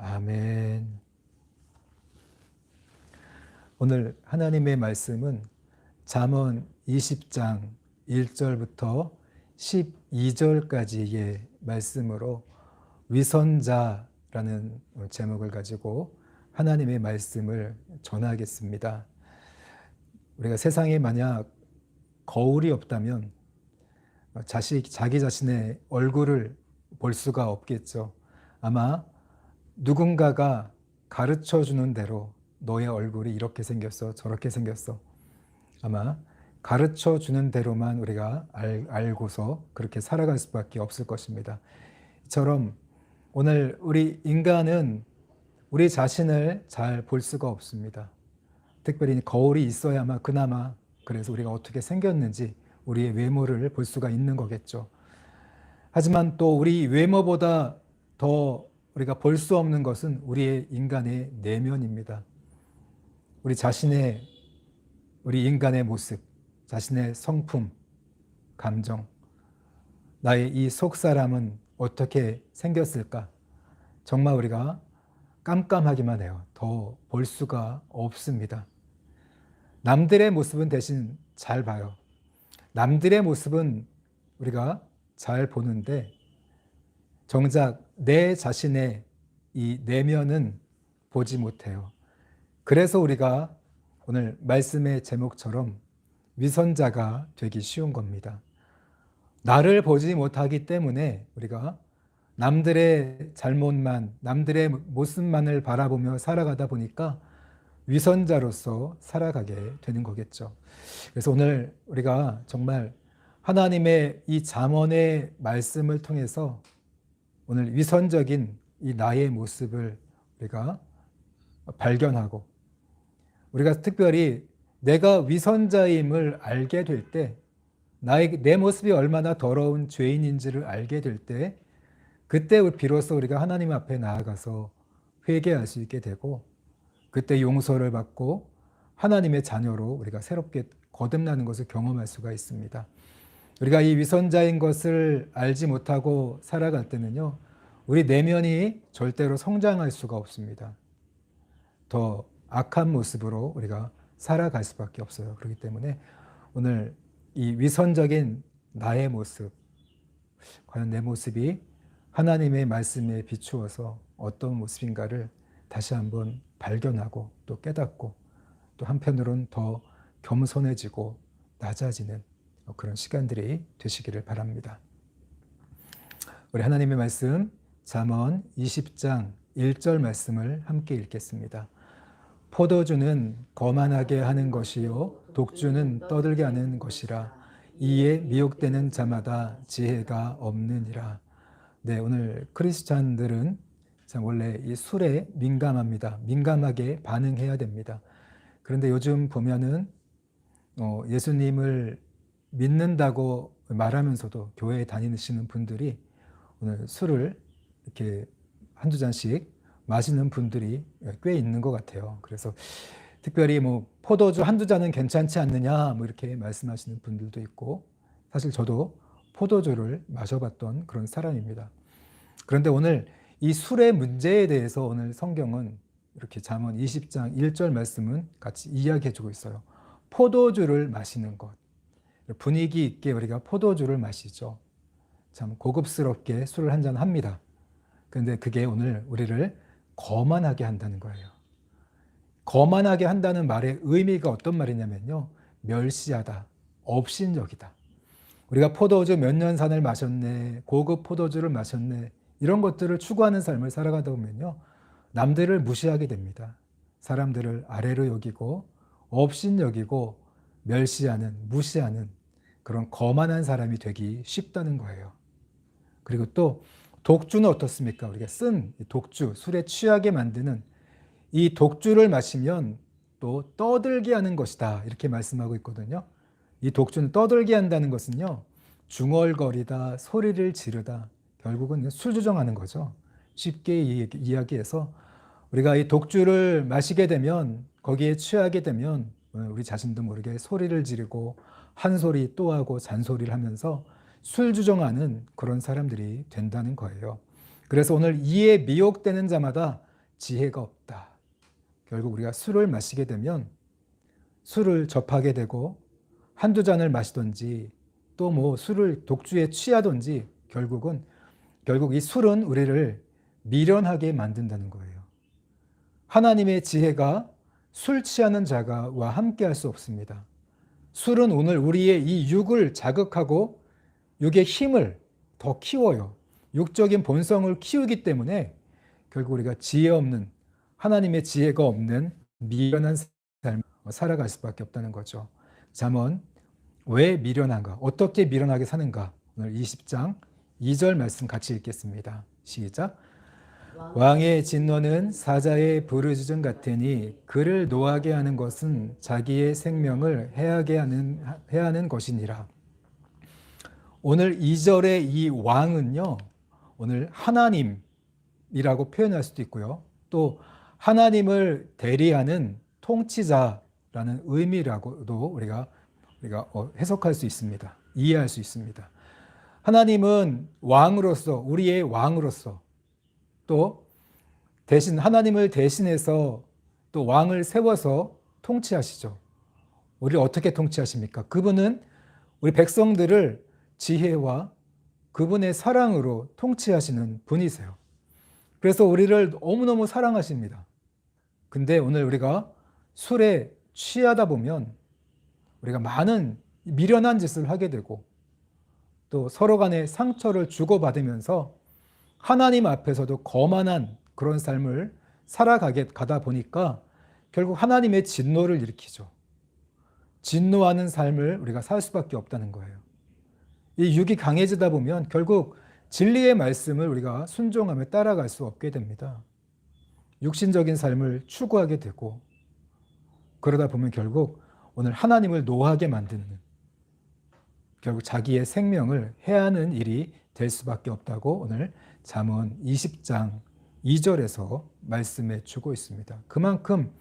아멘. 오늘 하나님의 말씀은 잠언 20장 1절부터 12절까지의 말씀으로 위선자라는 제목을 가지고 하나님의 말씀을 전하겠습니다. 우리가 세상에 만약 거울이 없다면 자기 자신의 얼굴을 볼 수가 없겠죠. 아마 누군가가 가르쳐 주는 대로 너의 얼굴이 이렇게 생겼어, 저렇게 생겼어. 아마 가르쳐 주는 대로만 우리가 알고서 그렇게 살아갈 수밖에 없을 것입니다. 이처럼 오늘 우리 인간은 우리 자신을 잘 볼 수가 없습니다. 특별히 거울이 있어야만 그나마 그래서 우리가 어떻게 생겼는지 우리의 외모를 볼 수가 있는 거겠죠. 하지만 또 우리 외모보다 더 우리가 볼 수 없는 것은 우리의 인간의 내면입니다. 우리 인간의 모습, 자신의 성품, 감정, 나의 이 속사람은 어떻게 생겼을까? 정말 우리가 깜깜하기만 해요. 더 볼 수가 없습니다. 남들의 모습은 대신 잘 봐요. 남들의 모습은 우리가 잘 보는데 정작 내 자신의 이 내면은 보지 못해요. 그래서 우리가 오늘 말씀의 제목처럼 위선자가 되기 쉬운 겁니다. 나를 보지 못하기 때문에 우리가 남들의 잘못만, 남들의 모습만을 바라보며 살아가다 보니까 위선자로서 살아가게 되는 거겠죠. 그래서 오늘 우리가 정말 하나님의 이 잠언의 말씀을 통해서 오늘 위선적인 이 나의 모습을 우리가 발견하고 우리가 특별히 내가 위선자임을 알게 될 때 내 모습이 얼마나 더러운 죄인인지를 알게 될 때 그때 비로소 우리가 하나님 앞에 나아가서 회개할 수 있게 되고 그때 용서를 받고 하나님의 자녀로 우리가 새롭게 거듭나는 것을 경험할 수가 있습니다. 우리가 이 위선자인 것을 알지 못하고 살아갈 때는요, 우리 내면이 절대로 성장할 수가 없습니다. 더 악한 모습으로 우리가 살아갈 수밖에 없어요. 그렇기 때문에 오늘 이 위선적인 나의 모습, 과연 내 모습이 하나님의 말씀에 비추어서 어떤 모습인가를 다시 한번 발견하고 또 깨닫고 또 한편으로는 더 겸손해지고 낮아지는 그런 시간들이 되시기를 바랍니다. 우리 하나님의 말씀 잠언 20장 1절 말씀을 함께 읽겠습니다. 포도주는 거만하게 하는 것이요 독주는 떠들게 하는 것이라 이에 미혹되는 자마다 지혜가 없느니라. 네, 오늘 크리스찬들은 원래 이 술에 민감합니다. 민감하게 반응해야 됩니다. 그런데 요즘 보면은 예수님을 믿는다고 말하면서도 교회에 다니시는 분들이 오늘 술을 이렇게 한두 잔씩 마시는 분들이 꽤 있는 것 같아요. 그래서 특별히 포도주 한두 잔은 괜찮지 않느냐 이렇게 말씀하시는 분들도 있고 사실 저도 포도주를 마셔봤던 그런 사람입니다. 그런데 오늘 이 술의 문제에 대해서 오늘 성경은 이렇게 잠언 20장 1절 말씀은 같이 이야기해주고 있어요. 포도주를 마시는 것. 분위기 있게 우리가 포도주를 마시죠. 참 고급스럽게 술을 한잔 합니다. 그런데 그게 오늘 우리를 거만하게 한다는 거예요. 거만하게 한다는 말의 의미가 어떤 말이냐면요. 멸시하다, 업신여기다. 우리가 포도주 몇 년 산을 마셨네, 고급 포도주를 마셨네, 이런 것들을 추구하는 삶을 살아가다 보면요. 남들을 무시하게 됩니다. 사람들을 아래로 여기고, 업신여기고, 멸시하는, 무시하는 그런 거만한 사람이 되기 쉽다는 거예요. 그리고 또 독주는 어떻습니까? 우리가 쓴 독주, 술에 취하게 만드는 이 독주를 마시면 또 떠들게 하는 것이다. 이렇게 말씀하고 있거든요. 이 독주는 떠들게 한다는 것은요. 중얼거리다, 소리를 지르다. 결국은 술주정하는 거죠. 쉽게 이야기해서 우리가 이 독주를 마시게 되면 거기에 취하게 되면 우리 자신도 모르게 소리를 지르고 한 소리 또 하고 잔소리를 하면서 술주정하는 그런 사람들이 된다는 거예요. 그래서 오늘 이에 미혹되는 자마다 지혜가 없다. 결국 우리가 술을 마시게 되면 술을 접하게 되고 한두 잔을 마시든지 또 뭐 술을 독주에 취하든지 결국 이 술은 우리를 미련하게 만든다는 거예요. 하나님의 지혜가 술 취하는 자가와 함께 할 수 없습니다. 술은 오늘 우리의 이 육을 자극하고 육의 힘을 더 키워요. 육적인 본성을 키우기 때문에 결국 우리가 지혜 없는, 하나님의 지혜가 없는 미련한 삶을 살아갈 수밖에 없다는 거죠. 잠언, 왜 미련한가? 어떻게 미련하게 사는가? 오늘 20장 2절 말씀 같이 읽겠습니다. 시작. 왕의 진노는 사자의 부르짖음 같으니 그를 노하게 하는 것은 자기의 생명을 해하게 하는 것이니라. 오늘 2절의 이 왕은요, 오늘 하나님이라고 표현할 수도 있고요. 또 하나님을 대리하는 통치자라는 의미라고도 우리가 해석할 수 있습니다. 이해할 수 있습니다. 하나님은 왕으로서, 우리의 왕으로서 또 대신 하나님을 대신해서 또 왕을 세워서 통치하시죠. 우리를 어떻게 통치하십니까? 그분은 우리 백성들을 지혜와 그분의 사랑으로 통치하시는 분이세요. 그래서 우리를 너무너무 사랑하십니다. 근데 오늘 우리가 술에 취하다 보면 우리가 많은 미련한 짓을 하게 되고 또 서로 간에 상처를 주고받으면서 하나님 앞에서도 거만한 그런 삶을 가다 보니까 결국 하나님의 진노를 일으키죠. 진노하는 삶을 우리가 살 수밖에 없다는 거예요. 이 육이 강해지다 보면 결국 진리의 말씀을 우리가 순종하며 따라갈 수 없게 됩니다. 육신적인 삶을 추구하게 되고 그러다 보면 결국 오늘 하나님을 노하게 만드는 결국 자기의 생명을 해하는 일이 될 수밖에 없다고 오늘 잠언 20장 2절에서 말씀해 주고 있습니다. 그만큼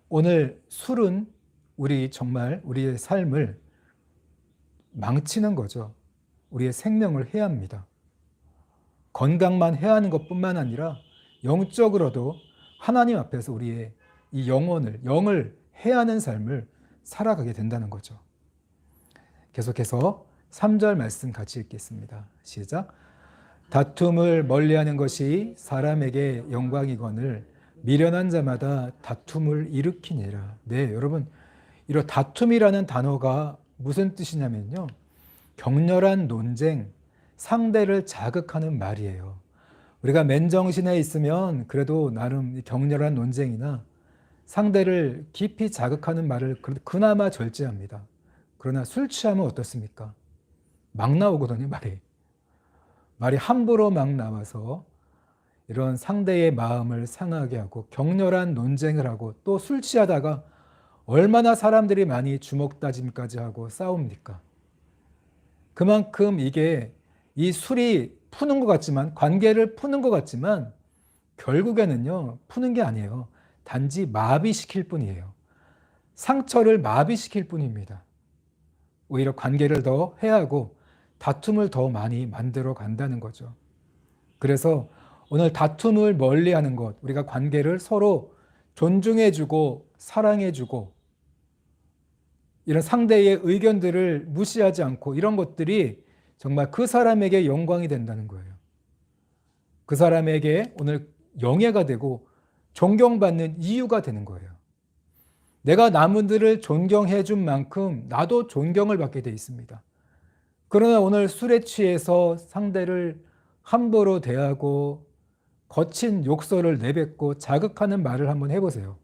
오늘 술은 정말 우리의 삶을 망치는 거죠. 우리의 생명을 해합니다. 건강만 해하는 것뿐만 아니라 영적으로도 하나님 앞에서 우리의 이 영을 해하는 삶을 살아가게 된다는 거죠. 계속해서 3절 말씀 같이 읽겠습니다. 시작. 다툼을 멀리하는 것이 사람에게 영광이거늘 미련한 자마다 다툼을 일으키니라. 네, 여러분, 이런 다툼이라는 단어가 무슨 뜻이냐면요, 격렬한 논쟁, 상대를 자극하는 말이에요. 우리가 맨정신에 있으면 그래도 나름 격렬한 논쟁이나 상대를 깊이 자극하는 말을 그나마 절제합니다. 그러나 술 취하면 어떻습니까? 막 나오거든요, 말이 함부로 막 나와서 이런 상대의 마음을 상하게 하고 격렬한 논쟁을 하고 또 술 취하다가 얼마나 사람들이 많이 주먹다짐까지 하고 싸웁니까? 그만큼 이 술이 푸는 것 같지만, 관계를 푸는 것 같지만 결국에는요, 푸는 게 아니에요. 단지 마비시킬 뿐이에요. 상처를 마비시킬 뿐입니다. 오히려 관계를 더 해하고 다툼을 더 많이 만들어 간다는 거죠. 그래서 오늘 다툼을 멀리하는 것, 우리가 관계를 서로 존중해주고 사랑해주고 이런 상대의 의견들을 무시하지 않고 이런 것들이 정말 그 사람에게 영광이 된다는 거예요. 그 사람에게 오늘 영예가 되고 존경받는 이유가 되는 거예요. 내가 남들을 존경해 준 만큼 나도 존경을 받게 돼 있습니다. 그러나 오늘 술에 취해서 상대를 함부로 대하고 거친 욕설을 내뱉고 자극하는 말을 한번 해보세요.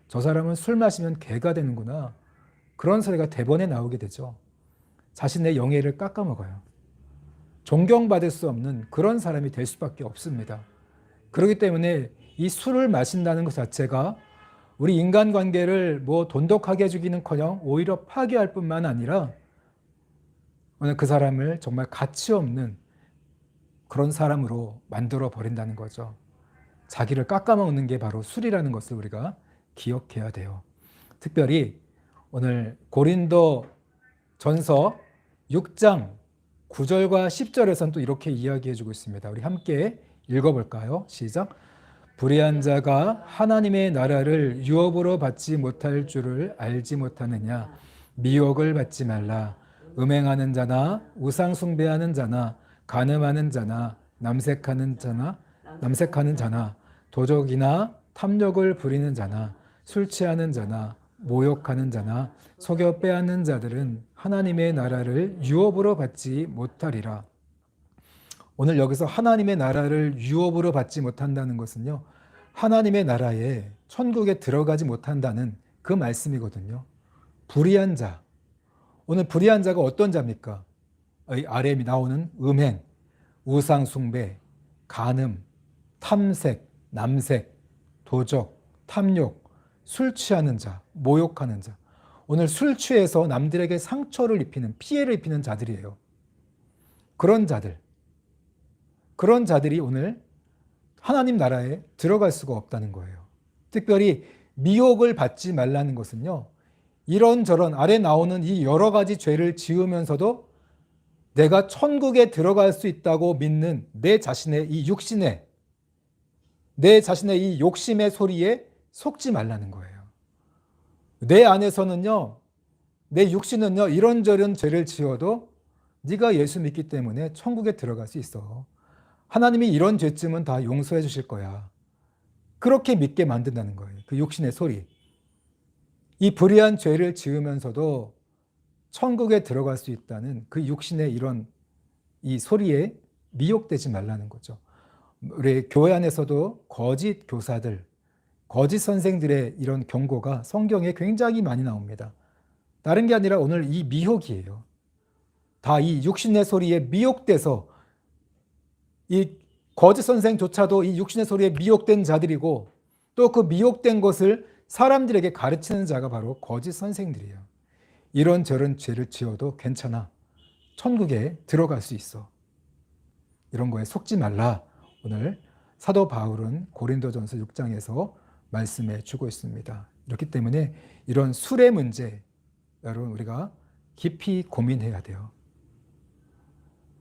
저 사람은 술 마시면 개가 되는구나. 그런 소리가 대번에 나오게 되죠. 자신의 영예를 깎아먹어요. 존경받을 수 없는 그런 사람이 될 수밖에 없습니다. 그렇기 때문에 이 술을 마신다는 것 자체가 우리 인간관계를 돈독하게 해주기는커녕 오히려 파괴할 뿐만 아니라 오늘 그 사람을 정말 가치 없는 그런 사람으로 만들어 버린다는 거죠. 자기를 깎아먹는 게 바로 술이라는 것을 우리가 기억해야 돼요. 특별히 오늘 고린도 전서 6장 9절과 10절에서는 또 이렇게 이야기해 주고 있습니다. 우리 함께 읽어볼까요? 시작. 불의한 자가 하나님의 나라를 유업으로 받지 못할 줄을 알지 못하느냐. 미혹을 받지 말라. 음행하는 자나 우상 숭배하는 자나 간음하는 자나 남색하는 자나 도적이나 탐욕을 부리는 자나 술 취하는 자나 모욕하는 자나 속여 빼앗는 자들은 하나님의 나라를 유업으로 받지 못하리라. 오늘 여기서 하나님의 나라를 유업으로 받지 못한다는 것은요, 하나님의 나라에 천국에 들어가지 못한다는 그 말씀이거든요. 불의한 자. 오늘 불의한 자가 어떤 자입니까? 이 아래에 나오는 음행, 우상 숭배, 간음, 탐색, 남색, 도적, 탐욕, 술 취하는 자, 모욕하는 자. 오늘 술 취해서 남들에게 상처를 입히는, 피해를 입히는 자들이에요. 그런 자들이 오늘 하나님 나라에 들어갈 수가 없다는 거예요. 특별히 미혹을 받지 말라는 것은요, 이런저런 아래 나오는 이 여러 가지 죄를 지으면서도 내가 천국에 들어갈 수 있다고 믿는 내 자신의 이 육신에, 내 자신의 이 욕심의 소리에 속지 말라는 거예요. 내 안에서는요, 내 육신은요, 이런저런 죄를 지어도 네가 예수 믿기 때문에 천국에 들어갈 수 있어. 하나님이 이런 죄쯤은 다 용서해 주실 거야. 그렇게 믿게 만든다는 거예요. 그 육신의 소리. 이 불의한 죄를 지으면서도 천국에 들어갈 수 있다는 그 육신의 이런 이 소리에 미혹되지 말라는 거죠. 우리 교회 안에서도 거짓 교사들, 거짓 선생들의 이런 경고가 성경에 굉장히 많이 나옵니다. 다른 게 아니라 오늘 이 미혹이에요. 다 이 육신의 소리에 미혹돼서 이 거짓 선생조차도 이 육신의 소리에 미혹된 자들이고 또 그 미혹된 것을 사람들에게 가르치는 자가 바로 거짓 선생들이에요. 이런저런 죄를 지어도 괜찮아. 천국에 들어갈 수 있어. 이런 거에 속지 말라. 오늘 사도 바울은 고린도전서 6장에서 말씀해 주고 있습니다. 그렇기 때문에 이런 술의 문제, 여러분 우리가 깊이 고민해야 돼요.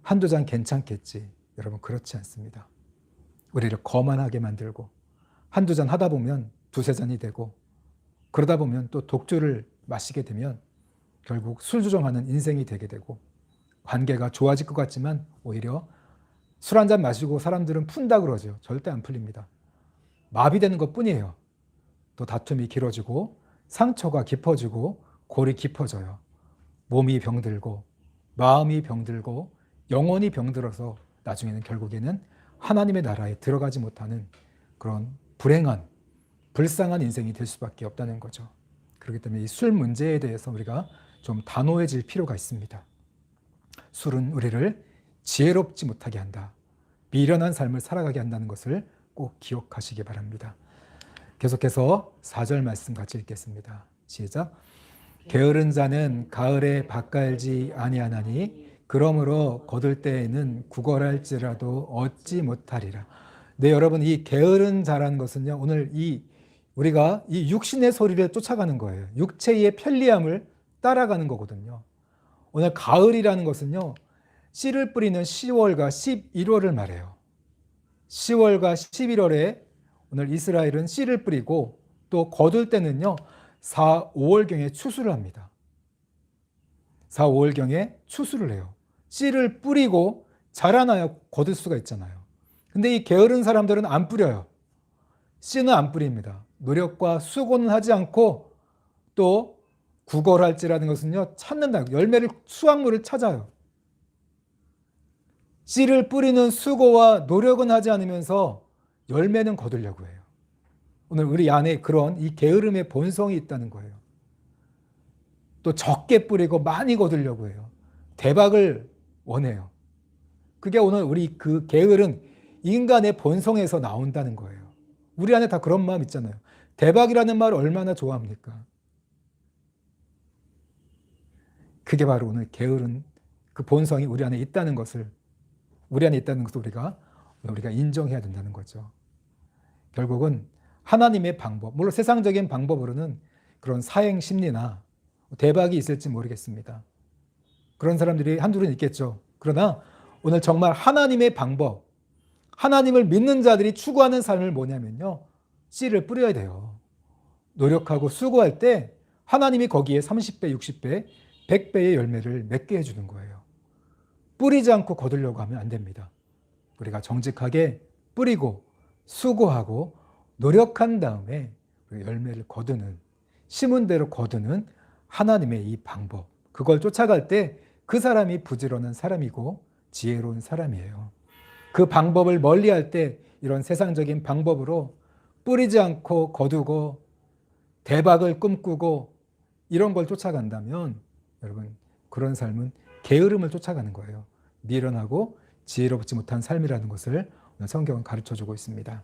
한두 잔 괜찮겠지. 여러분 그렇지 않습니다. 우리를 거만하게 만들고 한두 잔 하다 보면 두세 잔이 되고 그러다 보면 또 독주를 마시게 되면 결국 술 조정하는 인생이 되게 되고 관계가 좋아질 것 같지만 오히려 술 한 잔 마시고 사람들은 푼다 그러죠. 절대 안 풀립니다. 마비되는 것뿐이에요. 또 다툼이 길어지고 상처가 깊어지고 골이 깊어져요. 몸이 병들고 마음이 병들고 영혼이 병들어서 나중에는 결국에는 하나님의 나라에 들어가지 못하는 그런 불행한 불쌍한 인생이 될 수밖에 없다는 거죠. 그렇기 때문에 이 술 문제에 대해서 우리가 좀 단호해질 필요가 있습니다. 술은 우리를 지혜롭지 못하게 한다. 미련한 삶을 살아가게 한다는 것을 꼭 기억하시기 바랍니다. 계속해서 4절 말씀 같이 읽겠습니다. 시작. 게으른 자는 가을에 밭갈지 아니하나니 그러므로 거둘 때에는 구걸할지라도 얻지 못하리라. 네, 여러분 이 게으른 자라는 것은요, 오늘 우리가 이 육신의 소리를 쫓아가는 거예요. 육체의 편리함을 따라가는 거거든요. 오늘 가을이라는 것은요, 씨를 뿌리는 10월과 11월을 말해요. 10월과 11월에 오늘 이스라엘은 씨를 뿌리고 또 거둘 때는요, 4, 5월경에 추수를 합니다. 4, 5월경에 추수를 해요. 씨를 뿌리고 자라나야 거둘 수가 있잖아요. 근데 이 게으른 사람들은 안 뿌려요. 씨는 안 뿌립니다. 노력과 수고는 하지 않고 또 구걸할지라는 것은요, 찾는다. 열매를, 수확물을 찾아요. 씨를 뿌리는 수고와 노력은 하지 않으면서 열매는 거두려고 해요. 오늘 우리 안에 그런 이 게으름의 본성이 있다는 거예요. 또 적게 뿌리고 많이 거두려고 해요. 대박을 원해요. 그게 오늘 우리 그 게으른 인간의 본성에서 나온다는 거예요. 우리 안에 다 그런 마음 있잖아요. 대박이라는 말을 얼마나 좋아합니까? 그게 바로 오늘 게으른 그 본성이 우리 안에 있다는 것을 우리가 인정해야 된다는 거죠. 결국은 하나님의 방법, 물론 세상적인 방법으로는 그런 사행 심리나 대박이 있을지 모르겠습니다. 그런 사람들이 한둘은 있겠죠. 그러나 오늘 정말 하나님의 방법, 하나님을 믿는 자들이 추구하는 삶을 뭐냐면요, 씨를 뿌려야 돼요. 노력하고 수고할 때 하나님이 거기에 30배, 60배, 100배의 열매를 맺게 해주는 거예요. 뿌리지 않고 거두려고 하면 안 됩니다. 우리가 정직하게 뿌리고 수고하고 노력한 다음에 열매를 거두는, 심은 대로 거두는 하나님의 이 방법, 그걸 쫓아갈 때 그 사람이 부지런한 사람이고 지혜로운 사람이에요. 그 방법을 멀리할 때 이런 세상적인 방법으로 뿌리지 않고 거두고 대박을 꿈꾸고 이런 걸 쫓아간다면 여러분, 그런 삶은 게으름을 쫓아가는 거예요. 미련하고 지혜롭지 못한 삶이라는 것을 성경은 가르쳐주고 있습니다.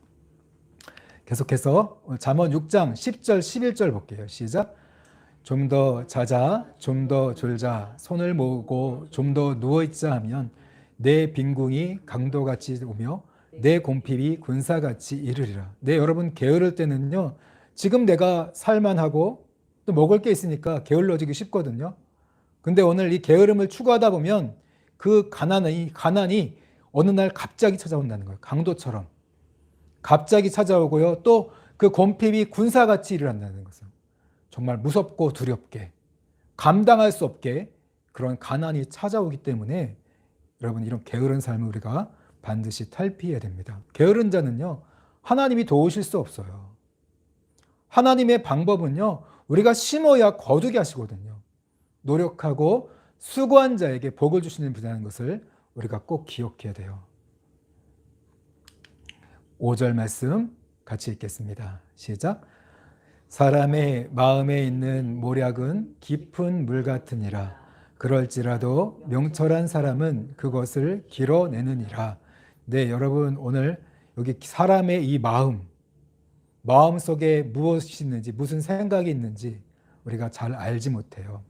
계속해서 잠언 6장 10절 11절 볼게요. 시작. 좀 더 자자, 좀 더 졸자, 손을 모으고 좀 더 누워있자 하면 내 빈궁이 강도같이 오며 내 곰핍이 군사같이 이르리라. 네, 여러분 게으를 때는요, 지금 내가 살만하고 또 먹을 게 있으니까 게을러지기 쉽거든요. 근데 오늘 이 게으름을 추구하다 보면 그 가난이 어느 날 갑자기 찾아온다는 거예요. 강도처럼 갑자기 찾아오고요. 또 그 곰핍이 군사같이 일어난다는 것은 정말 무섭고 두렵게 감당할 수 없게 그런 가난이 찾아오기 때문에 여러분, 이런 게으른 삶을 우리가 반드시 탈피해야 됩니다. 게으른 자는요, 하나님이 도우실 수 없어요. 하나님의 방법은요, 우리가 심어야 거두게 하시거든요. 노력하고 수고한 자에게 복을 주시는 분이라는 것을 우리가 꼭 기억해야 돼요. 5절 말씀 같이 읽겠습니다. 시작. 사람의 마음에 있는 모략은 깊은 물 같으니라. 그럴지라도 명철한 사람은 그것을 길어내느니라. 네, 여러분 오늘 여기 사람의 이 마음 속에 무엇이 있는지, 무슨 생각이 있는지 우리가 잘 알지 못해요.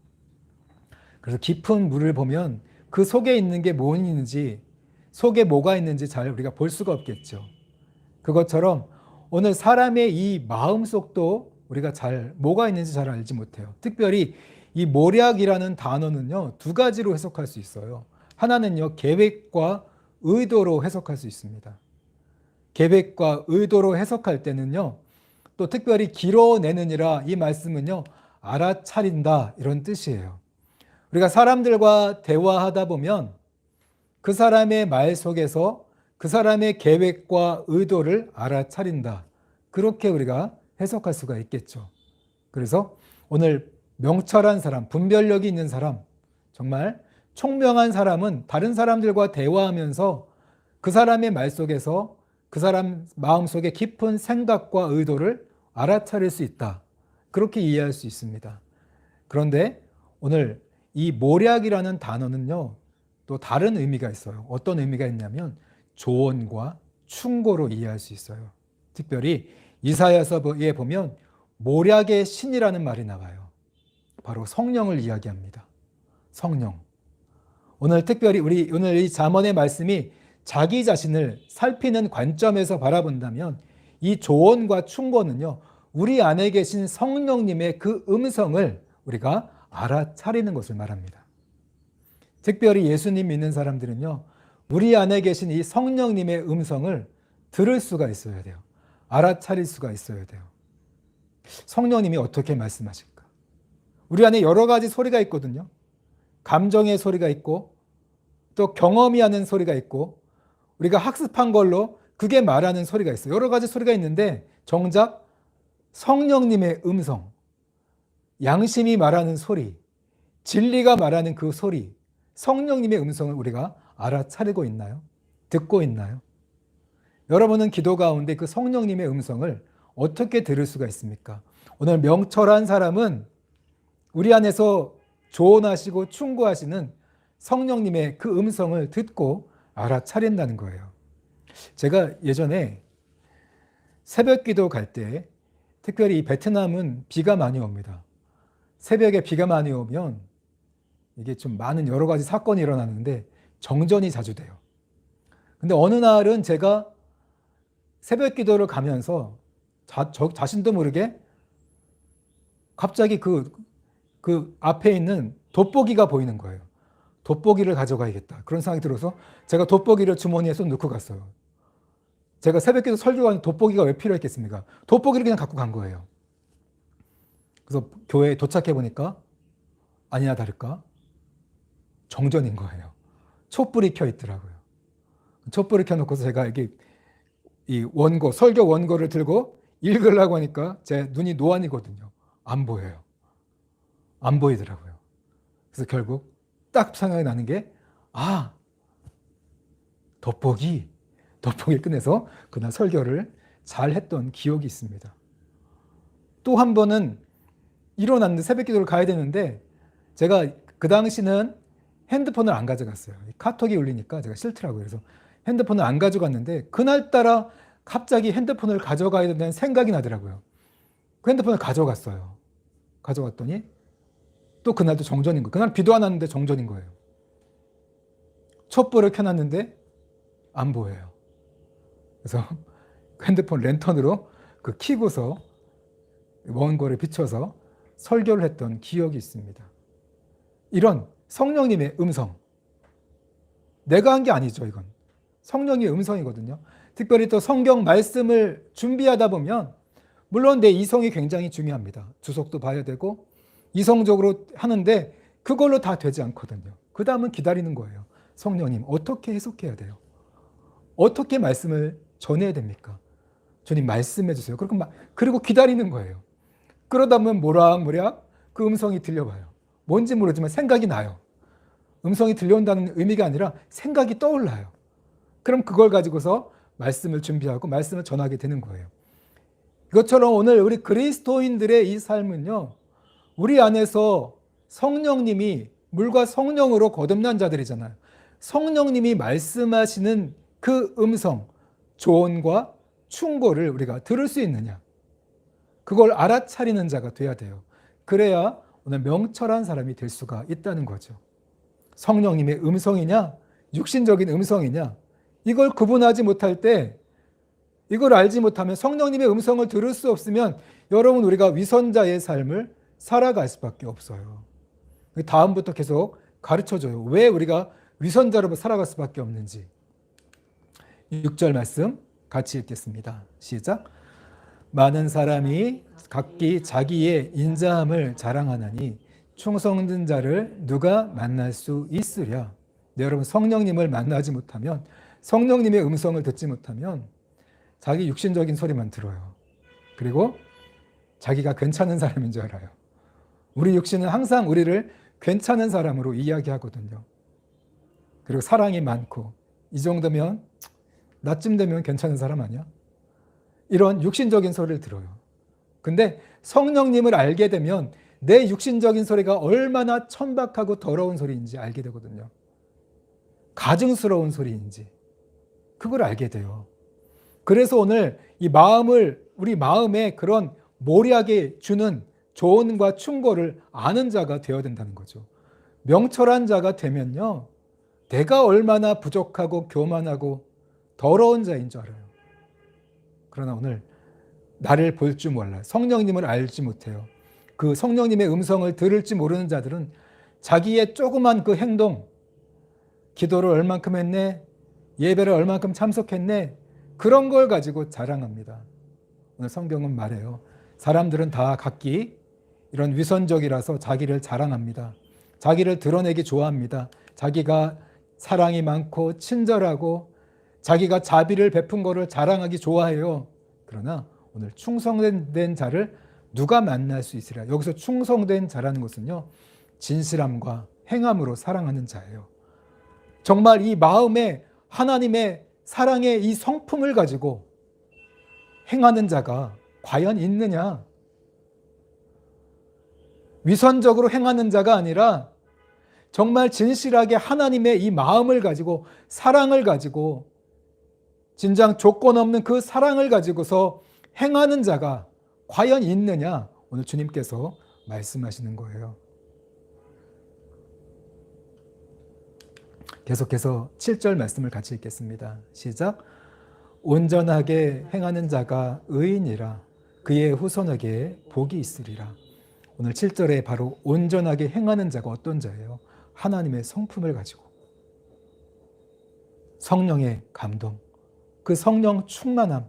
그래서 깊은 물을 보면 그 속에 있는 게 뭐 있는지, 속에 뭐가 있는지 잘 우리가 볼 수가 없겠죠. 그것처럼 오늘 사람의 이 마음속도 우리가 뭐가 있는지 잘 알지 못해요. 특별히 이 모략이라는 단어는요, 두 가지로 해석할 수 있어요. 하나는요, 계획과 의도로 해석할 수 있습니다. 계획과 의도로 해석할 때는요, 또 특별히 길어내느니라, 이 말씀은요, 알아차린다, 이런 뜻이에요. 우리가 사람들과 대화하다 보면 그 사람의 말 속에서 그 사람의 계획과 의도를 알아차린다, 그렇게 우리가 해석할 수가 있겠죠. 그래서 오늘 명철한 사람, 분별력이 있는 사람, 정말 총명한 사람은 다른 사람들과 대화하면서 그 사람의 말 속에서 그 사람 마음속에 깊은 생각과 의도를 알아차릴 수 있다, 그렇게 이해할 수 있습니다. 그런데 오늘 이 모략이라는 단어는요, 또 다른 의미가 있어요. 어떤 의미가 있냐면 조언과 충고로 이해할 수 있어요. 특별히 이사야서에 보면 모략의 신이라는 말이 나와요. 바로 성령을 이야기합니다. 성령. 오늘 특별히 오늘 이 잠언의 말씀이 자기 자신을 살피는 관점에서 바라본다면 이 조언과 충고는요, 우리 안에 계신 성령님의 그 음성을 우리가 알아차리는 것을 말합니다. 특별히 예수님 믿는 사람들은요, 우리 안에 계신 이 성령님의 음성을 들을 수가 있어야 돼요. 알아차릴 수가 있어야 돼요. 성령님이 어떻게 말씀하실까? 우리 안에 여러 가지 소리가 있거든요. 감정의 소리가 있고 또 경험이 하는 소리가 있고 우리가 학습한 걸로 그게 말하는 소리가 있어요. 여러 가지 소리가 있는데 정작 성령님의 음성, 양심이 말하는 소리, 진리가 말하는 그 소리, 성령님의 음성을 우리가 알아차리고 있나요? 듣고 있나요? 여러분은 기도 가운데 그 성령님의 음성을 어떻게 들을 수가 있습니까? 오늘 명철한 사람은 우리 안에서 조언하시고 충고하시는 성령님의 그 음성을 듣고 알아차린다는 거예요. 제가 예전에 새벽 기도 갈 때, 특별히 이 베트남은 비가 많이 옵니다. 새벽에 비가 많이 오면 이게 좀 많은 여러 가지 사건이 일어나는데 정전이 자주 돼요. 근데 어느 날은 제가 새벽 기도를 가면서 자신도 모르게 갑자기 그 앞에 있는 돋보기가 보이는 거예요. 돋보기를 가져가야겠다, 그런 생각이 들어서 제가 돋보기를 주머니에 쏙 넣고 갔어요. 제가 새벽기도 설교하는 돋보기가 왜 필요했겠습니까? 돋보기를 그냥 갖고 간 거예요. 그래서 교회에 도착해 보니까 아니나 다를까 정전인 거예요. 촛불이 켜 있더라고요. 촛불을 켜놓고서 제가 이게 이 원고, 설교 원고를 들고 읽으려고 하니까 제 눈이 노안이거든요. 안 보여요. 안 보이더라고요. 그래서 결국 딱 생각이 나는 게, 돋보기 끝내서 그날 설교를 잘 했던 기억이 있습니다. 또 한 번은 일어났는데 새벽 기도를 가야 되는데 제가 그 당시는 핸드폰을 안 가져갔어요. 카톡이 울리니까 제가 싫더라고요. 그래서 핸드폰을 안 가져갔는데 그날따라 갑자기 핸드폰을 가져가야 된다는 생각이 나더라고요. 그 핸드폰을 가져갔어요. 가져갔더니 또 그날도 정전인 거예요. 그날 비도 안 왔는데 정전인 거예요. 촛불을 켜놨는데 안 보여요. 그래서 핸드폰 랜턴으로 그 켜고서 원고를 비춰서 설교를 했던 기억이 있습니다. 이런 성령님의 음성, 내가 한 게 아니죠. 이건 성령의 음성이거든요. 특별히 또 성경 말씀을 준비하다 보면 물론 내 이성이 굉장히 중요합니다. 주석도 봐야 되고 이성적으로 하는데 그걸로 다 되지 않거든요. 그 다음은 기다리는 거예요. 성령님 어떻게 해석해야 돼요? 어떻게 말씀을 전해야 됩니까? 주님 말씀해 주세요. 그리고 기다리는 거예요. 그러다 보면 모락모락 그 음성이 들려와요. 뭔지 모르지만 생각이 나요. 음성이 들려온다는 의미가 아니라 생각이 떠올라요. 그럼 그걸 가지고서 말씀을 준비하고 말씀을 전하게 되는 거예요. 이것처럼 오늘 우리 그리스도인들의 이 삶은요, 우리 안에서 성령님이 물과 성령으로 거듭난 자들이잖아요. 성령님이 말씀하시는 그 음성, 조언과 충고를 우리가 들을 수 있느냐, 그걸 알아차리는 자가 돼야 돼요. 그래야 오늘 명철한 사람이 될 수가 있다는 거죠. 성령님의 음성이냐 육신적인 음성이냐, 이걸 구분하지 못할 때, 이걸 알지 못하면, 성령님의 음성을 들을 수 없으면 여러분 우리가 위선자의 삶을 살아갈 수밖에 없어요. 다음부터 계속 가르쳐줘요. 왜 우리가 위선자로 살아갈 수밖에 없는지. 6절 말씀 같이 읽겠습니다. 시작. 많은 사람이 각기 자기의 인자함을 자랑하나니 충성된 자를 누가 만날 수 있으랴. 네, 여러분 성령님을 만나지 못하면, 성령님의 음성을 듣지 못하면 자기 육신적인 소리만 들어요. 그리고 자기가 괜찮은 사람인 줄 알아요. 우리 육신은 항상 우리를 괜찮은 사람으로 이야기하거든요. 그리고 사랑이 많고 이 정도면, 나쯤 되면 괜찮은 사람 아니야? 이런 육신적인 소리를 들어요. 근데 성령님을 알게 되면 내 육신적인 소리가 얼마나 천박하고 더러운 소리인지 알게 되거든요. 가증스러운 소리인지 그걸 알게 돼요. 그래서 오늘 이 마음을, 우리 마음에 그런 모략에 주는 조언과 충고를 아는 자가 되어야 된다는 거죠. 명철한 자가 되면요, 내가 얼마나 부족하고 교만하고 더러운 자인 줄 알아요. 그러나 오늘 나를 볼 줄 몰라요. 성령님을 알지 못해요. 그 성령님의 음성을 들을지 모르는 자들은 자기의 조그만 그 행동, 기도를 얼만큼 했네, 예배를 얼만큼 참석했네, 그런 걸 가지고 자랑합니다. 오늘 성경은 말해요. 사람들은 다 각기 이런 위선적이라서 자기를 자랑합니다. 자기를 드러내기 좋아합니다. 자기가 사랑이 많고 친절하고 자기가 자비를 베푼 거를 자랑하기 좋아해요. 그러나 오늘 충성된 자를 누가 만날 수 있으랴. 여기서 충성된 자라는 것은요, 진실함과 행함으로 사랑하는 자예요. 정말 이 마음에 하나님의 사랑의 이 성품을 가지고 행하는 자가 과연 있느냐? 위선적으로 행하는 자가 아니라 정말 진실하게 하나님의 이 마음을 가지고, 사랑을 가지고, 진정 조건 없는 그 사랑을 가지고서 행하는 자가 과연 있느냐? 오늘 주님께서 말씀하시는 거예요. 계속해서 7절 말씀을 같이 읽겠습니다. 시작. 온전하게 행하는 자가 의인이라. 그의 후손에게 복이 있으리라. 오늘 7절에 바로 온전하게 행하는 자가 어떤 자예요? 하나님의 성품을 가지고, 성령의 감동, 그 성령 충만함,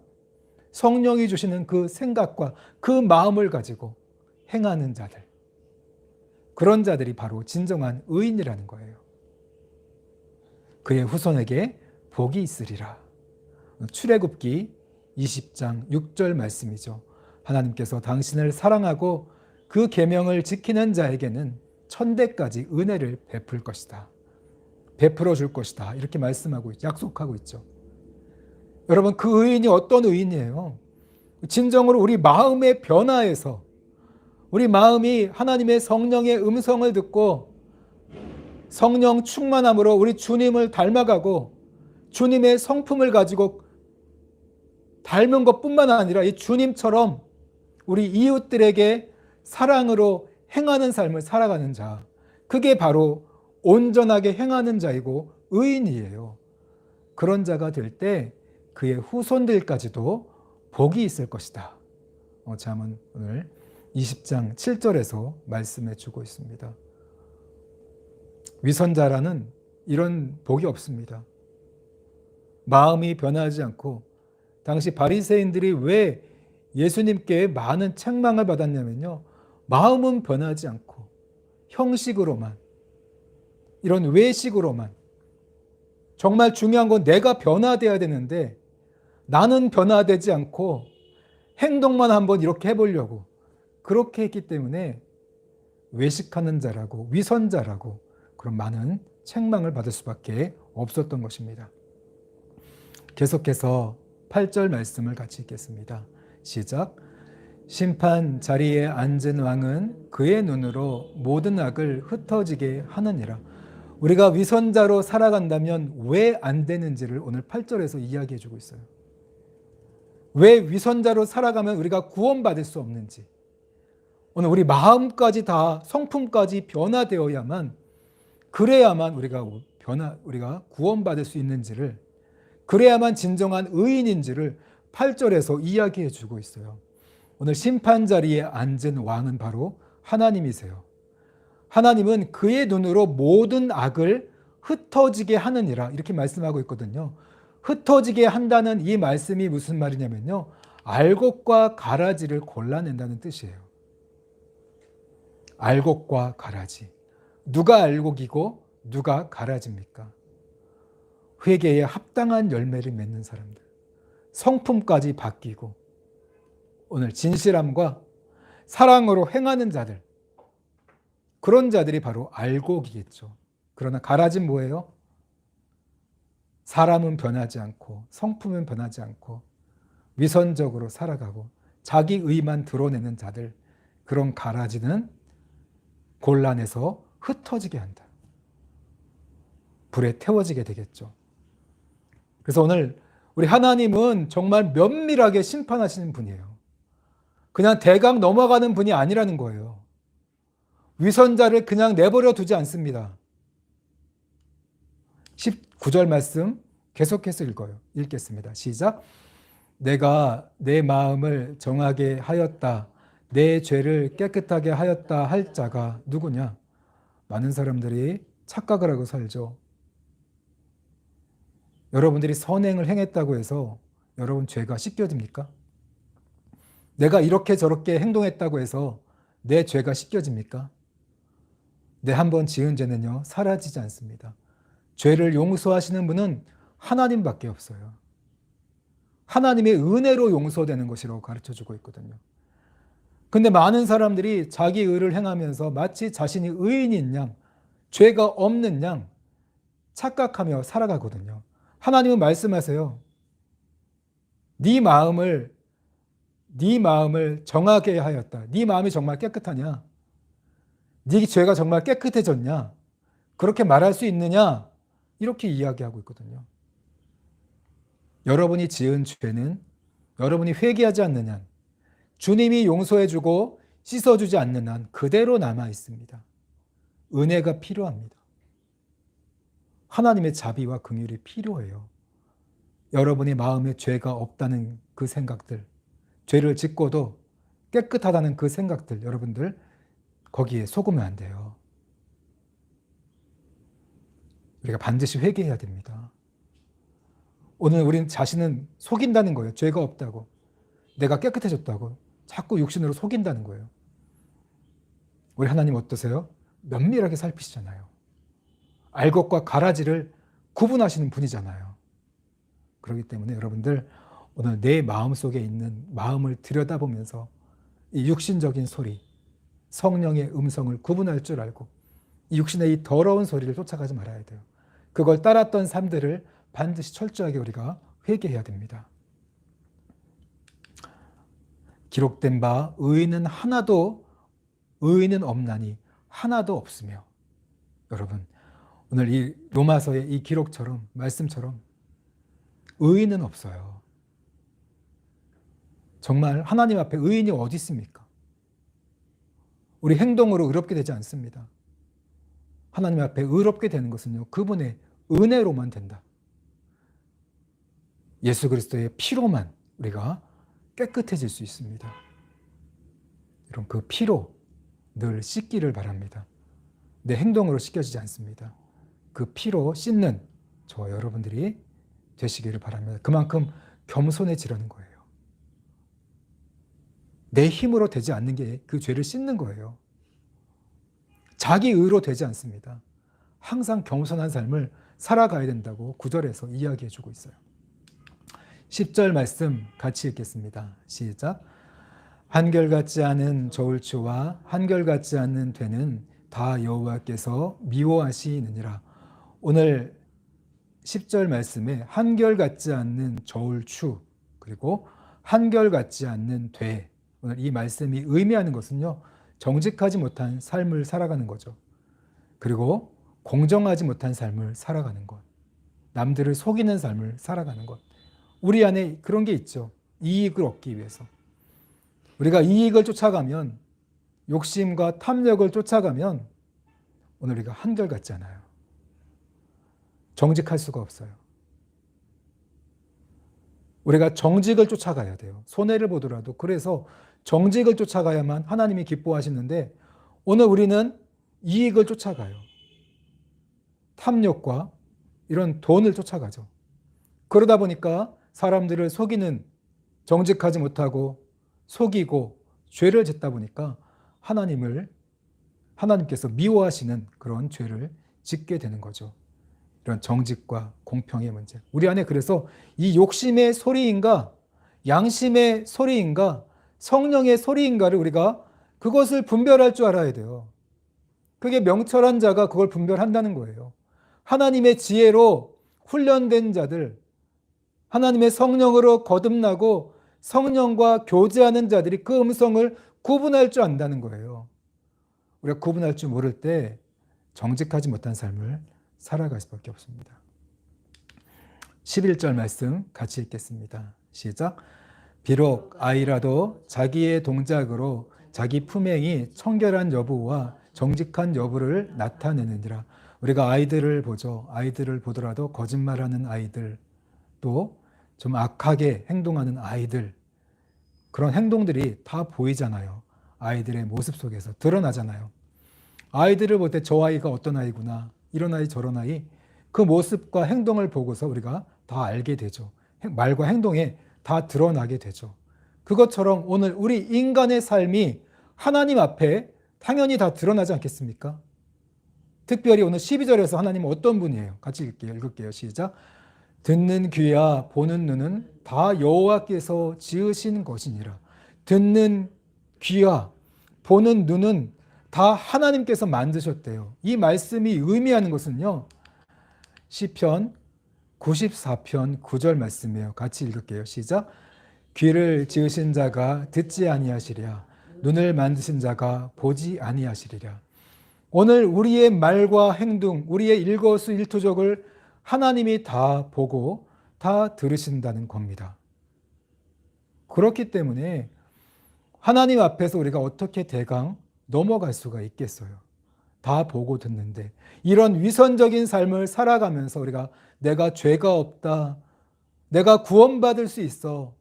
성령이 주시는 그 생각과 그 마음을 가지고 행하는 자들, 그런 자들이 바로 진정한 의인이라는 거예요. 그의 후손에게 복이 있으리라. 출애굽기 20장 6절 말씀이죠. 하나님께서 당신을 사랑하고 그 계명을 지키는 자에게는 천대까지 은혜를 베풀 것이다. 베풀어 줄 것이다. 이렇게 말씀하고 있죠. 약속하고 있죠. 여러분, 그 의인이 어떤 의인이에요? 진정으로 우리 마음의 변화에서 우리 마음이 하나님의 성령의 음성을 듣고 성령 충만함으로 우리 주님을 닮아가고 주님의 성품을 가지고 닮은 것뿐만 아니라 이 주님처럼 우리 이웃들에게 사랑으로 행하는 삶을 살아가는 자, 그게 바로 온전하게 행하는 자이고 의인이에요. 그런 자가 될 때 그의 후손들까지도 복이 있을 것이다. 잠언 오늘 20장 7절에서 말씀해 주고 있습니다. 위선자라는 이런 복이 없습니다. 마음이 변하지 않고, 당시 바리새인들이 왜 예수님께 많은 책망을 받았냐면요, 마음은 변하지 않고 형식으로만, 이런 외식으로만, 정말 중요한 건 내가 변화돼야 되는데 나는 변화되지 않고 행동만 한번 이렇게 해보려고 그렇게 했기 때문에 외식하는 자라고 위선자라고 그런 많은 책망을 받을 수밖에 없었던 것입니다. 계속해서 8절 말씀을 같이 읽겠습니다. 시작. 심판 자리에 앉은 왕은 그의 눈으로 모든 악을 흩어지게 하느니라. 우리가 위선자로 살아간다면 왜 안 되는지를 오늘 8절에서 이야기해 주고 있어요. 왜 위선자로 살아가면 우리가 구원받을 수 없는지, 오늘 우리 마음까지 다 성품까지 변화되어야만, 그래야만 우리가 구원받을 수 있는지를, 그래야만 진정한 의인인지를 8절에서 이야기해 주고 있어요. 오늘 심판 자리에 앉은 왕은 바로 하나님이세요. 하나님은 그의 눈으로 모든 악을 흩어지게 하느니라, 이렇게 말씀하고 있거든요. 흩어지게 한다는 이 말씀이 무슨 말이냐면요, 알곡과 가라지를 골라낸다는 뜻이에요. 알곡과 가라지. 누가 알곡이고 누가 가라지입니까? 회개에 합당한 열매를 맺는 사람들, 성품까지 바뀌고 오늘 진실함과 사랑으로 행하는 자들, 그런 자들이 바로 알곡이겠죠. 그러나 가라지는 뭐예요? 사람은 변하지 않고 성품은 변하지 않고 위선적으로 살아가고 자기 의만 드러내는 자들, 그런 가라지는 곤란해서 흩어지게 한다. 불에 태워지게 되겠죠. 그래서 오늘 우리 하나님은 정말 면밀하게 심판하시는 분이에요. 그냥 대강 넘어가는 분이 아니라는 거예요. 위선자를 그냥 내버려 두지 않습니다. 19절 말씀 계속해서 읽겠습니다. 시작. 내가 내 마음을 정하게 하였다, 내 죄를 깨끗하게 하였다 할 자가 누구냐? 많은 사람들이 착각을 하고 살죠. 여러분들이 선행을 행했다고 해서 여러분 죄가 씻겨집니까? 내가 이렇게 저렇게 행동했다고 해서 내 죄가 씻겨집니까? 내 한 번 지은 죄는요, 사라지지 않습니다. 죄를 용서하시는 분은 하나님밖에 없어요. 하나님의 은혜로 용서되는 것이라고 가르쳐주고 있거든요. 근데 많은 사람들이 자기 의를 행하면서 마치 자신이 의인인 양, 죄가 없는 양 착각하며 살아가거든요. 하나님은 말씀하세요. 네 마음을 정하게 하였다. 네 마음이 정말 깨끗하냐? 네 죄가 정말 깨끗해졌냐? 그렇게 말할 수 있느냐? 이렇게 이야기하고 있거든요. 여러분이 지은 죄는 여러분이 회개하지 않는 한, 주님이 용서해주고 씻어주지 않는 한 그대로 남아 있습니다. 은혜가 필요합니다. 하나님의 자비와 긍휼이 필요해요. 여러분의 마음에 죄가 없다는 그 생각들, 죄를 짓고도 깨끗하다는 그 생각들, 여러분들 거기에 속으면 안 돼요. 우리가 반드시 회개해야 됩니다. 오늘 우리는 자신은 속인다는 거예요. 죄가 없다고. 내가 깨끗해졌다고. 자꾸 육신으로 속인다는 거예요. 우리 하나님 어떠세요? 면밀하게 살피시잖아요. 알 것과 가라지를 구분하시는 분이잖아요. 그렇기 때문에 여러분들 오늘 내 마음속에 있는 마음을 들여다보면서 이 육신적인 소리, 성령의 음성을 구분할 줄 알고 이 육신의 이 더러운 소리를 쫓아가지 말아야 돼요. 그걸 따랐던 삶들을 반드시 철저하게 우리가 회개해야 됩니다. 기록된 바 의인은 없나니 하나도 없으며. 여러분, 오늘 이 로마서의 이 기록처럼 말씀처럼 의인은 없어요. 정말 하나님 앞에 의인이 어디 있습니까? 우리 행동으로 의롭게 되지 않습니다. 하나님 앞에 의롭게 되는 것은요, 그분의 은혜로만 된다. 예수 그리스도의 피로만 우리가 깨끗해질 수 있습니다. 여러분, 그 피로 늘 씻기를 바랍니다. 내 행동으로 씻겨지지 않습니다. 그 피로 씻는 저와 여러분들이 되시기를 바랍니다. 그만큼 겸손해지라는 거예요. 내 힘으로 되지 않는 게 그 죄를 씻는 거예요. 자기 의로 되지 않습니다. 항상 겸손한 삶을 살아가야 된다고 9절에서 이야기해주고 있어요. 10절 말씀 같이 읽겠습니다. 시작. 한결같지 않은 저울추와 한결같지 않는 되는 다 여호와께서 미워하시느니라. 오늘 10절 말씀에 한결같지 않는 저울추 그리고 한결같지 않는 되, 오늘 이 말씀이 의미하는 것은요, 정직하지 못한 삶을 살아가는 거죠. 그리고 공정하지 못한 삶을 살아가는 것, 남들을 속이는 삶을 살아가는 것. 우리 안에 그런 게 있죠. 이익을 얻기 위해서. 우리가 이익을 쫓아가면, 욕심과 탐욕을 쫓아가면 오늘 우리가 한결같지 않아요. 정직할 수가 없어요. 우리가 정직을 쫓아가야 돼요. 손해를 보더라도. 그래서 정직을 쫓아가야만 하나님이 기뻐하시는데 오늘 우리는 이익을 쫓아가요. 탐욕과 이런 돈을 쫓아가죠. 그러다 보니까 사람들을 속이는, 정직하지 못하고 속이고 죄를 짓다 보니까 하나님께서 미워하시는 그런 죄를 짓게 되는 거죠. 이런 정직과 공평의 문제. 우리 안에 그래서 이 욕심의 소리인가, 양심의 소리인가, 성령의 소리인가를 우리가 그것을 분별할 줄 알아야 돼요. 그게 명철한 자가 그걸 분별한다는 거예요. 하나님의 지혜로 훈련된 자들, 하나님의 성령으로 거듭나고 성령과 교제하는 자들이 그 음성을 구분할 줄 안다는 거예요. 우리가 구분할 줄 모를 때 정직하지 못한 삶을 살아갈 수밖에 없습니다. 11절 말씀 같이 읽겠습니다. 시작. 비록 아이라도 자기의 동작으로 자기 품행이 청결한 여부와 정직한 여부를 나타내느니라. 우리가 아이들을 보죠. 아이들을 보더라도 거짓말하는 아이들, 또 좀 악하게 행동하는 아이들, 그런 행동들이 다 보이잖아요. 아이들의 모습 속에서 드러나잖아요. 아이들을 볼 때 저 아이가 어떤 아이구나, 이런 아이 저런 아이, 그 모습과 행동을 보고서 우리가 다 알게 되죠. 말과 행동에 다 드러나게 되죠. 그것처럼 오늘 우리 인간의 삶이 하나님 앞에 당연히 다 드러나지 않겠습니까? 특별히 오늘 12절에서 하나님은 어떤 분이에요? 같이 읽을게요. 시작. 듣는 귀와 보는 눈은 다 여호와께서 지으신 것이니라. 듣는 귀와 보는 눈은 다 하나님께서 만드셨대요. 이 말씀이 의미하는 것은요, 시편 94편 9절 말씀이에요. 같이 읽을게요. 시작. 귀를 지으신 자가 듣지 아니하시랴. 눈을 만드신 자가 보지 아니하시리랴. 오늘 우리의 말과 행동, 우리의 일거수일투족을 하나님이 다 보고 다 들으신다는 겁니다. 그렇기 때문에 하나님 앞에서 우리가 어떻게 대강 넘어갈 수가 있겠어요. 다 보고 듣는데 이런 위선적인 삶을 살아가면서 우리가 내가 죄가 없다, 내가 구원받을 수 있어,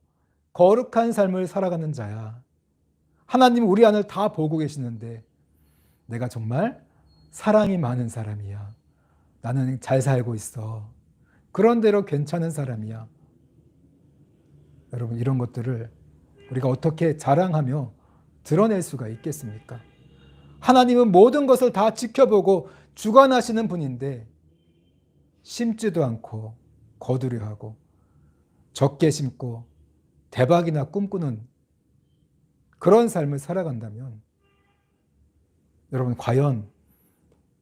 거룩한 삶을 살아가는 자야. 하나님 우리 안을 다 보고 계시는데 내가 정말 사랑이 많은 사람이야. 나는 잘 살고 있어. 그런대로 괜찮은 사람이야. 여러분, 이런 것들을 우리가 어떻게 자랑하며 드러낼 수가 있겠습니까? 하나님은 모든 것을 다 지켜보고 주관하시는 분인데 심지도 않고 거두려 하고 적게 심고 대박이나 꿈꾸는 그런 삶을 살아간다면 여러분, 과연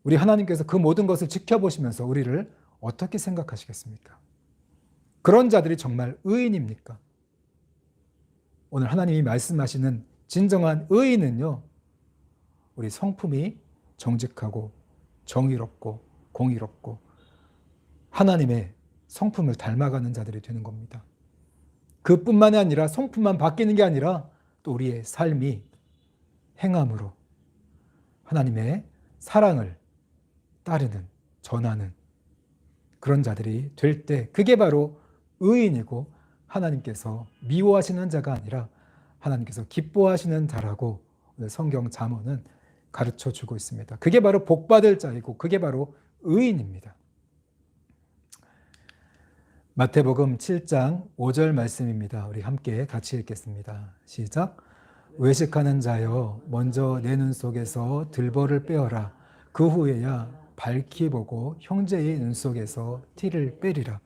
우리 하나님께서 그 모든 것을 지켜보시면서 우리를 어떻게 생각하시겠습니까? 그런 자들이 정말 의인입니까? 오늘 하나님이 말씀하시는 진정한 의인은요, 우리 성품이 정직하고 정의롭고 공의롭고 하나님의 성품을 닮아가는 자들이 되는 겁니다. 그뿐만이 아니라 성품만 바뀌는 게 아니라 또 우리의 삶이 행함으로 하나님의 사랑을 따르는, 전하는 그런 자들이 될 때 그게 바로 의인이고 하나님께서 미워하시는 자가 아니라 하나님께서 기뻐하시는 자라고 오늘 성경 잠언은 가르쳐 주고 있습니다. 그게 바로 복받을 자이고 그게 바로 의인입니다. 마태복음 7장 5절 말씀입니다. 우리 함께 같이 읽겠습니다. 시작. 외식하는 자여 먼저 내 눈 속에서 들보를 빼어라. 그 후에야 밝히 보고 형제의 눈 속에서 티를 빼리라.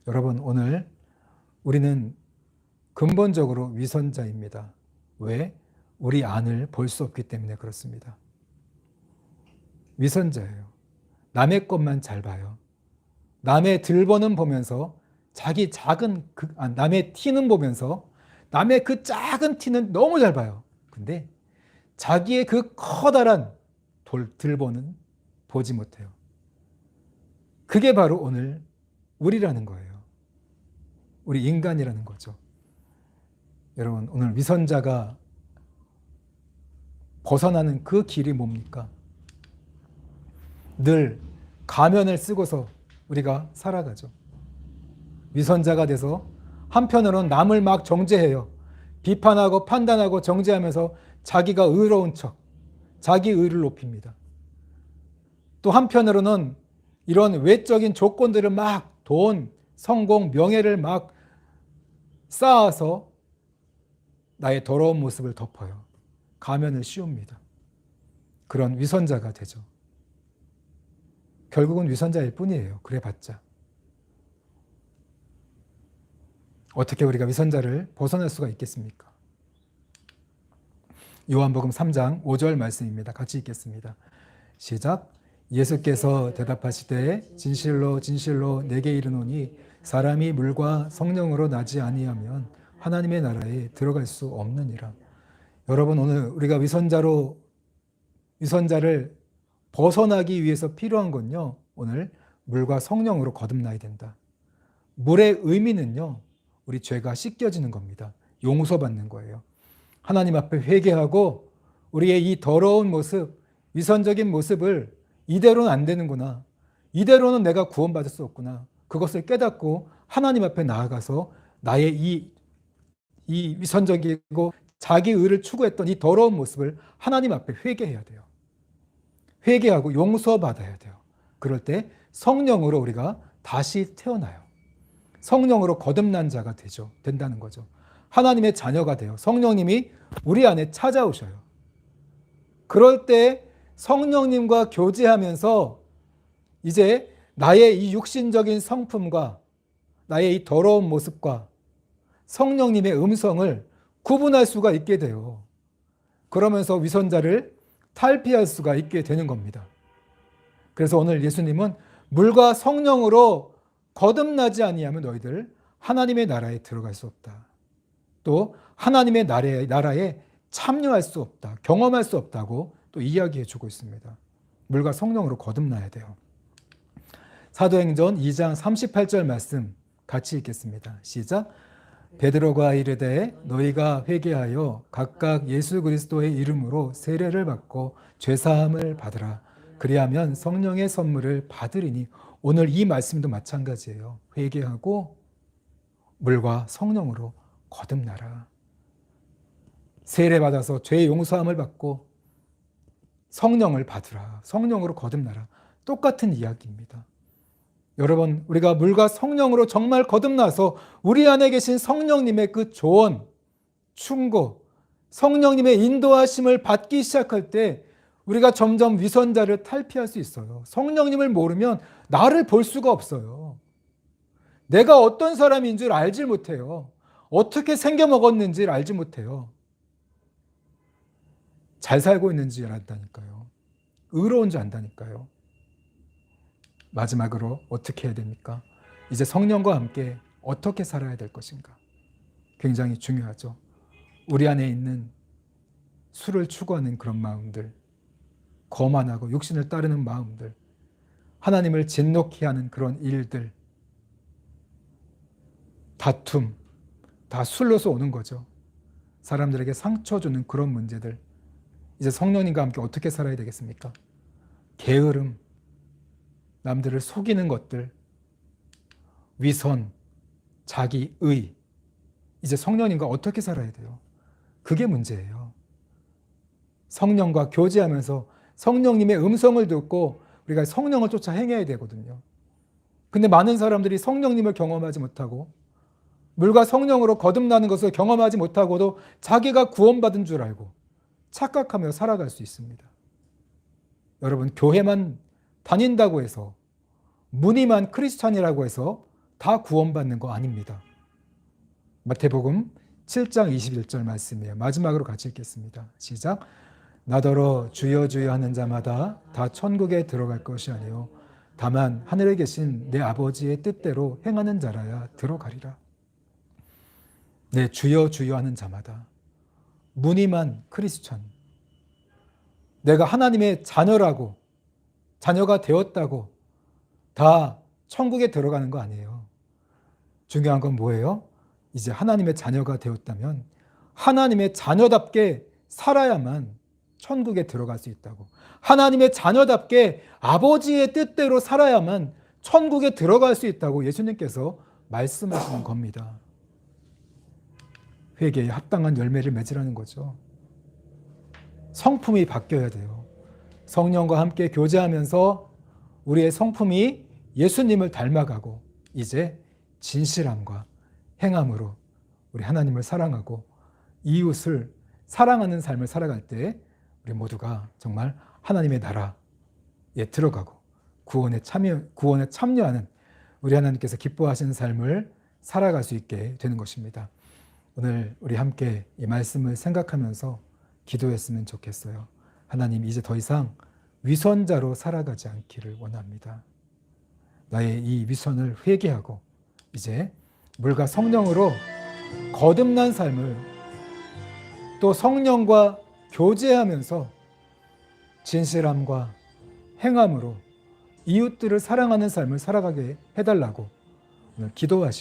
여러분, 오늘 우리는 근본적으로 위선자입니다. 왜? 우리 안을 볼 수 없기 때문에 그렇습니다. 위선자예요. 남의 것만 잘 봐요. 남의 들보는 보면서 자기 작은 남의 티는 보면서 남의 그 작은 티는 너무 잘 봐요. 근데 자기의 그 커다란 들보는 보지 못해요. 그게 바로 오늘 우리라는 거예요. 우리 인간이라는 거죠. 여러분, 오늘 위선자가 벗어나는 그 길이 뭡니까? 늘 가면을 쓰고서 우리가 살아가죠. 위선자가 돼서 한편으로는 남을 막 정죄해요. 비판하고 판단하고 정죄하면서 자기가 의로운 척, 자기 의를 높입니다. 또 한편으로는 이런 외적인 조건들을 막 돈, 성공, 명예를 막 쌓아서 나의 더러운 모습을 덮어요. 가면을 씌웁니다. 그런 위선자가 되죠. 결국은 위선자일 뿐이에요. 그래봤자. 어떻게 우리가 위선자를 벗어날 수가 있겠습니까? 요한복음 3장 5절 말씀입니다. 같이 읽겠습니다. 시작. 예수께서 대답하시되 진실로 진실로 내게 이르노니 사람이 물과 성령으로 나지 아니하면 하나님의 나라에 들어갈 수 없느니라. 여러분, 오늘 우리가 위선자를 벗어나기 위해서 필요한 건요, 오늘 물과 성령으로 거듭나야 된다. 물의 의미는요, 우리 죄가 씻겨지는 겁니다. 용서받는 거예요. 하나님 앞에 회개하고 우리의 이 더러운 모습, 위선적인 모습을 이대로는 안 되는구나. 이대로는 내가 구원받을 수 없구나. 그것을 깨닫고 하나님 앞에 나아가서 나의 이 위선적이고 자기 의를 추구했던 이 더러운 모습을 하나님 앞에 회개해야 돼요. 회개하고 용서받아야 돼요. 그럴 때 성령으로 우리가 다시 태어나요. 성령으로 거듭난 자가 된다는 거죠. 하나님의 자녀가 돼요. 성령님이 우리 안에 찾아오셔요. 그럴 때 성령님과 교제하면서 이제 나의 이 육신적인 성품과 나의 이 더러운 모습과 성령님의 음성을 구분할 수가 있게 돼요. 그러면서 위선자를 탈피할 수가 있게 되는 겁니다. 그래서 오늘 예수님은 물과 성령으로 거듭나지 아니하면 너희들 하나님의 나라에 들어갈 수 없다. 또 하나님의 나라에 참여할 수 없다. 경험할 수 없다고 또 이야기해 주고 있습니다. 물과 성령으로 거듭나야 돼요. 사도행전 2장 38절 말씀 같이 읽겠습니다. 시작. 베드로가 이르되 너희가 회개하여 각각 예수 그리스도의 이름으로 세례를 받고 죄사함을 받으라. 그리하면 성령의 선물을 받으리니. 오늘 이 말씀도 마찬가지예요. 회개하고 물과 성령으로 거듭나라. 세례 받아서 죄 용서함을 받고 성령을 받으라. 성령으로 거듭나라. 똑같은 이야기입니다. 여러분, 우리가 물과 성령으로 정말 거듭나서 우리 안에 계신 성령님의 그 조언, 충고, 성령님의 인도하심을 받기 시작할 때 우리가 점점 위선자를 탈피할 수 있어요. 성령님을 모르면 나를 볼 수가 없어요. 내가 어떤 사람인 줄 알지 못해요. 어떻게 생겨 먹었는지를 알지 못해요. 잘 살고 있는지 안다니까요. 의로운 줄 안다니까요. 마지막으로 어떻게 해야 됩니까? 이제 성령과 함께 어떻게 살아야 될 것인가? 굉장히 중요하죠. 우리 안에 있는 술을 추구하는 그런 마음들, 거만하고 육신을 따르는 마음들, 하나님을 진노케 하는 그런 일들, 다툼, 다 술로서 오는 거죠. 사람들에게 상처 주는 그런 문제들, 이제 성령님과 함께 어떻게 살아야 되겠습니까? 게으름, 남들을 속이는 것들, 위선, 자기의, 이제 성령님과 어떻게 살아야 돼요? 그게 문제예요. 성령과 교제하면서 성령님의 음성을 듣고 우리가 성령을 쫓아 행해야 되거든요. 근데 많은 사람들이 성령님을 경험하지 못하고 물과 성령으로 거듭나는 것을 경험하지 못하고도 자기가 구원받은 줄 알고 착각하며 살아갈 수 있습니다. 여러분, 교회만 다닌다고 해서, 무늬만 크리스찬이라고 해서 다 구원받는 거 아닙니다. 마태복음 7장 21절 말씀이에요. 마지막으로 같이 읽겠습니다. 시작. 나더러 주여 주여 하는 자마다 다 천국에 들어갈 것이 아니요 다만 하늘에 계신 내 아버지의 뜻대로 행하는 자라야 들어가리라. 네, 주여 주여 하는 자마다, 무늬만 크리스찬, 내가 하나님의 자녀라고, 자녀가 되었다고 다 천국에 들어가는 거 아니에요. 중요한 건 뭐예요? 이제 하나님의 자녀가 되었다면 하나님의 자녀답게 살아야만 천국에 들어갈 수 있다고, 하나님의 자녀답게 아버지의 뜻대로 살아야만 천국에 들어갈 수 있다고 예수님께서 말씀하시는 겁니다. 회개에 합당한 열매를 맺으라는 거죠. 성품이 바뀌어야 돼요. 성령과 함께 교제하면서 우리의 성품이 예수님을 닮아가고 이제 진실함과 행함으로 우리 하나님을 사랑하고 이웃을 사랑하는 삶을 살아갈 때 우리 모두가 정말 하나님의 나라에 들어가고 구원에 참여하는 우리 하나님께서 기뻐하시는 삶을 살아갈 수 있게 되는 것입니다. 오늘 우리 함께 이 말씀을 생각하면서 기도했으면 좋겠어요. 하나님, 이제 더 이상 위선자로 살아가지 않기를 원합니다. 나의 이 위선을 회개하고 이제 물과 성령으로 거듭난 삶을, 또 성령과 교제하면서 진실함과 행함으로 이웃들을 사랑하는 삶을 살아가게 해달라고 오늘 기도하시고